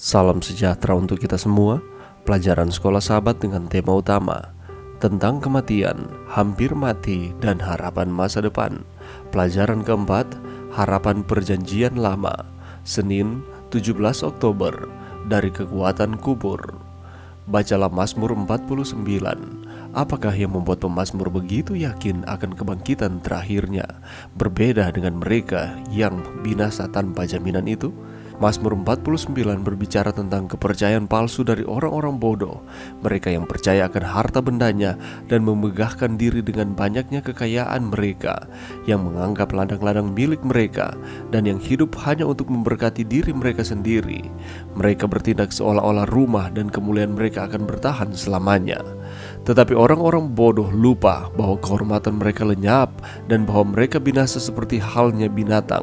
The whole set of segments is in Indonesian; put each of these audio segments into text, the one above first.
Salam sejahtera untuk kita semua. Pelajaran sekolah sahabat dengan tema utama tentang kematian, hampir mati, dan harapan masa depan. Pelajaran keempat, harapan perjanjian lama. Senin 17 Oktober, dari kekuatan kubur. Bacalah Mazmur 49. Apakah yang membuat pemazmur begitu yakin akan kebangkitan terakhirnya, berbeda dengan mereka yang binasa tanpa jaminan itu? Mazmur 49 berbicara tentang kepercayaan palsu dari orang-orang bodoh, mereka yang percaya akan harta bendanya dan memegahkan diri dengan banyaknya kekayaan mereka, yang menganggap ladang-ladang milik mereka, dan yang hidup hanya untuk memberkati diri mereka sendiri. Mereka bertindak seolah-olah rumah dan kemuliaan mereka akan bertahan selamanya. Tetapi orang-orang bodoh lupa bahwa kehormatan mereka lenyap dan bahwa mereka binasa seperti halnya binatang.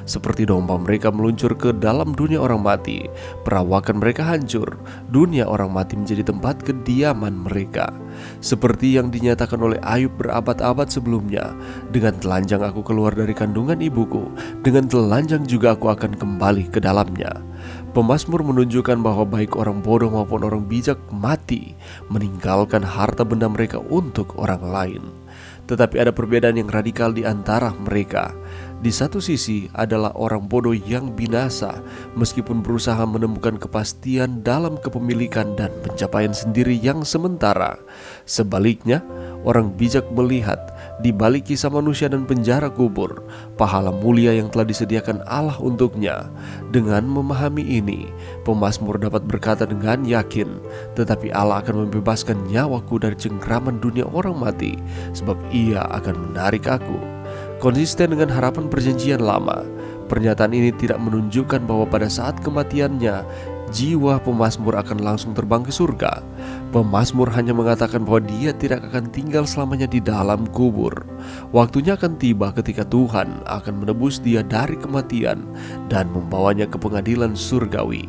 Seperti domba mereka meluncur ke dalam dunia orang mati, perawakan mereka hancur, dunia orang mati menjadi tempat kediaman mereka. Seperti yang dinyatakan oleh Ayub berabad-abad sebelumnya, dengan telanjang aku keluar dari kandungan ibuku, dengan telanjang juga aku akan kembali ke dalamnya. Pemazmur menunjukkan bahwa baik orang bodoh maupun orang bijak mati, meninggalkan harta benda mereka untuk orang lain. Tetapi ada perbedaan yang radikal di antara mereka. Di satu sisi adalah orang bodoh yang binasa, meskipun berusaha menemukan kepastian dalam kepemilikan dan pencapaian sendiri yang sementara. Sebaliknya, orang bijak melihat di balik kisah manusia dan penjara kubur, pahala mulia yang telah disediakan Allah untuknya. Dengan memahami ini, pemazmur dapat berkata dengan yakin, tetapi Allah akan membebaskan nyawaku dari cengkraman dunia orang mati, sebab Ia akan menarik aku. Konsisten dengan harapan perjanjian lama, pernyataan ini tidak menunjukkan bahwa pada saat kematiannya, jiwa pemazmur akan langsung terbang ke surga. Pemazmur hanya mengatakan bahwa dia tidak akan tinggal selamanya di dalam kubur. Waktunya akan tiba ketika Tuhan akan menebus dia dari kematian dan membawanya ke pengadilan surgawi.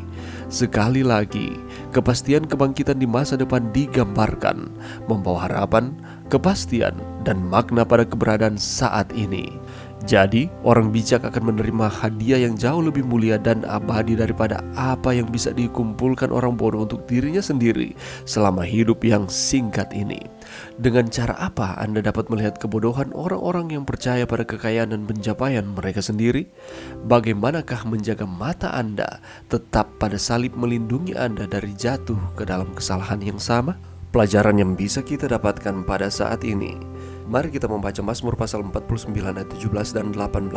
Sekali lagi, kepastian kebangkitan di masa depan digambarkan, membawa harapan, kepastian, dan makna pada keberadaan saat ini. Jadi, orang bijak akan menerima hadiah yang jauh lebih mulia dan abadi daripada apa yang bisa dikumpulkan orang bodoh untuk dirinya sendiri selama hidup yang singkat ini. Dengan cara apa Anda dapat melihat kebodohan orang-orang yang percaya pada kekayaan dan pencapaian mereka sendiri? Bagaimanakah menjaga mata Anda tetap pada salib melindungi Anda dari jatuh ke dalam kesalahan yang sama? Pelajaran yang bisa kita dapatkan pada saat ini. Mari kita membaca Mazmur pasal 49 ayat 17 dan 18.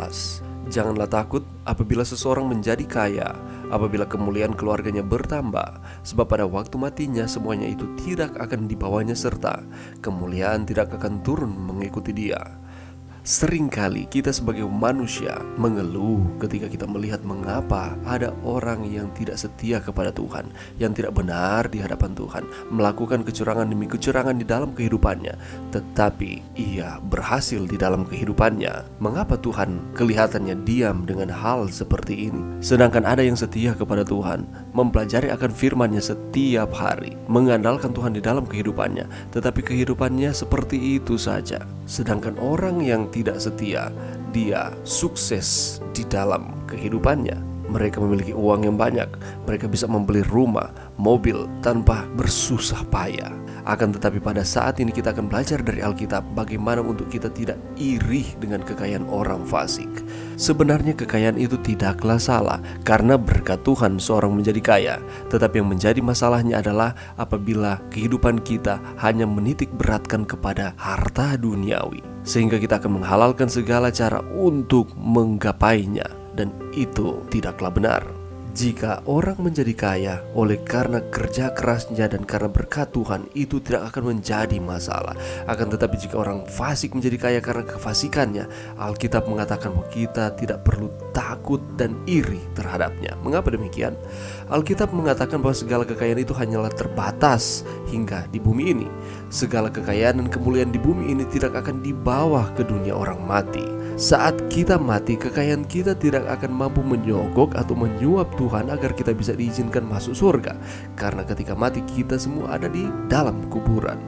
Janganlah takut apabila seseorang menjadi kaya, apabila kemuliaan keluarganya bertambah, sebab pada waktu matinya semuanya itu tidak akan dibawanya serta kemuliaan tidak akan turun mengikuti dia. Seringkali kita sebagai manusia mengeluh ketika kita melihat mengapa ada orang yang tidak setia kepada Tuhan, yang tidak benar di hadapan Tuhan, melakukan kecurangan demi kecurangan di dalam kehidupannya, tetapi ia berhasil di dalam kehidupannya. Mengapa Tuhan kelihatannya diam dengan hal seperti ini? Sedangkan ada yang setia kepada Tuhan, mempelajari akan firman-Nya setiap hari, mengandalkan Tuhan di dalam kehidupannya, tetapi kehidupannya seperti itu saja. Sedangkan orang yang tidak setia, dia sukses di dalam kehidupannya. Mereka memiliki uang yang banyak, mereka bisa membeli rumah, mobil tanpa bersusah payah. Akan tetapi pada saat ini kita akan belajar dari Alkitab bagaimana untuk kita tidak iri dengan kekayaan orang fasik. Sebenarnya kekayaan itu tidaklah salah, karena berkat Tuhan seorang menjadi kaya. Tetapi yang menjadi masalahnya adalah apabila kehidupan kita hanya menitik beratkan kepada harta duniawi, sehingga kita akan menghalalkan segala cara untuk menggapainya. Dan itu tidaklah benar. Jika orang menjadi kaya oleh karena kerja kerasnya dan karena berkat Tuhan, itu tidak akan menjadi masalah. Akan tetapi jika orang fasik menjadi kaya karena kefasikannya, Alkitab mengatakan bahwa kita tidak perlu takut dan iri terhadapnya. Mengapa demikian? Alkitab mengatakan bahwa segala kekayaan itu hanyalah terbatas hingga di bumi ini. Segala kekayaan dan kemuliaan di bumi ini tidak akan dibawa ke dunia orang mati. Saat kita mati, kekayaan kita tidak akan mampu menyogok atau menyuap Tuhan agar kita bisa diizinkan masuk surga. Karena ketika mati kita semua ada di dalam kuburan.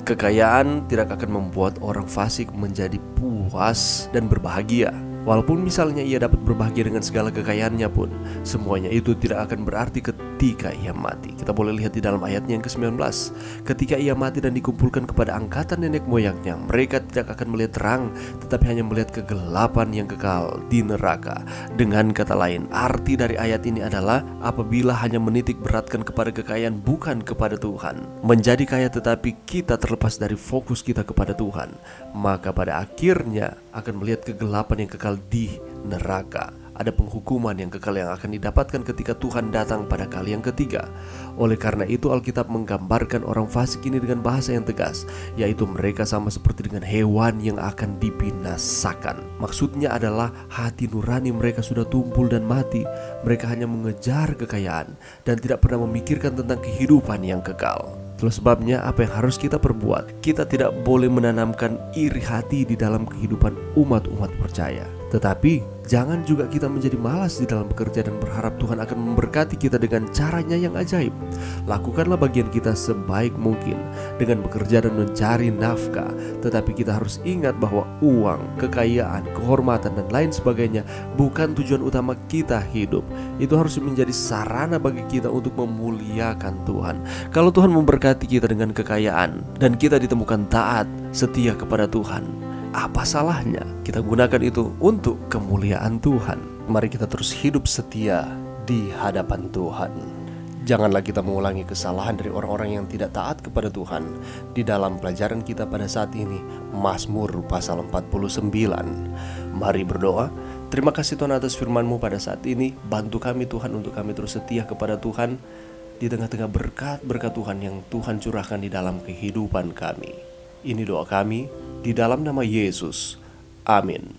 Kekayaan tidak akan membuat orang fasik menjadi puas dan berbahagia. Walaupun misalnya ia dapat berbahagia dengan segala kekayaannya pun, semuanya itu tidak akan berarti ketika ketika ia mati. Kita boleh lihat di dalam ayatnya yang ke-19. Ketika ia mati dan dikumpulkan kepada angkatan nenek moyangnya, mereka tidak akan melihat terang, tetapi hanya melihat kegelapan yang kekal di neraka. Dengan kata lain, arti dari ayat ini adalah apabila hanya menitik beratkan kepada kekayaan bukan kepada Tuhan, menjadi kaya tetapi kita terlepas dari fokus kita kepada Tuhan, maka pada akhirnya akan melihat kegelapan yang kekal di neraka. Ada penghukuman yang kekal yang akan didapatkan ketika Tuhan datang pada kali yang ketiga. Oleh karena itu Alkitab menggambarkan orang fasik ini dengan bahasa yang tegas, yaitu mereka sama seperti dengan hewan yang akan dibinasakan. Maksudnya adalah hati nurani mereka sudah tumpul dan mati. Mereka hanya mengejar kekayaan dan tidak pernah memikirkan tentang kehidupan yang kekal. Itulah sebabnya apa yang harus kita perbuat, kita tidak boleh menanamkan iri hati di dalam kehidupan umat-umat percaya. Tetapi jangan juga kita menjadi malas di dalam bekerja dan berharap Tuhan akan memberkati kita dengan caranya yang ajaib. Lakukanlah bagian kita sebaik mungkin dengan bekerja dan mencari nafkah. Tetapi kita harus ingat bahwa uang, kekayaan, kehormatan dan lain sebagainya bukan tujuan utama kita hidup. Itu harus menjadi sarana bagi kita untuk memuliakan Tuhan. Kalau Tuhan memberkati kita dengan kekayaan dan kita ditemukan taat, setia kepada Tuhan, apa salahnya kita gunakan itu untuk kemuliaan Tuhan? Mari kita terus hidup setia di hadapan Tuhan. Janganlah kita mengulangi kesalahan dari orang-orang yang tidak taat kepada Tuhan. Di dalam pelajaran kita pada saat ini, Mazmur pasal 49. Mari berdoa. Terima kasih Tuhan atas firman-Mu pada saat ini. Bantu kami Tuhan untuk kami terus setia kepada Tuhan di tengah-tengah berkat-berkat Tuhan yang Tuhan curahkan di dalam kehidupan kami. Ini doa kami di dalam nama Yesus. Amin.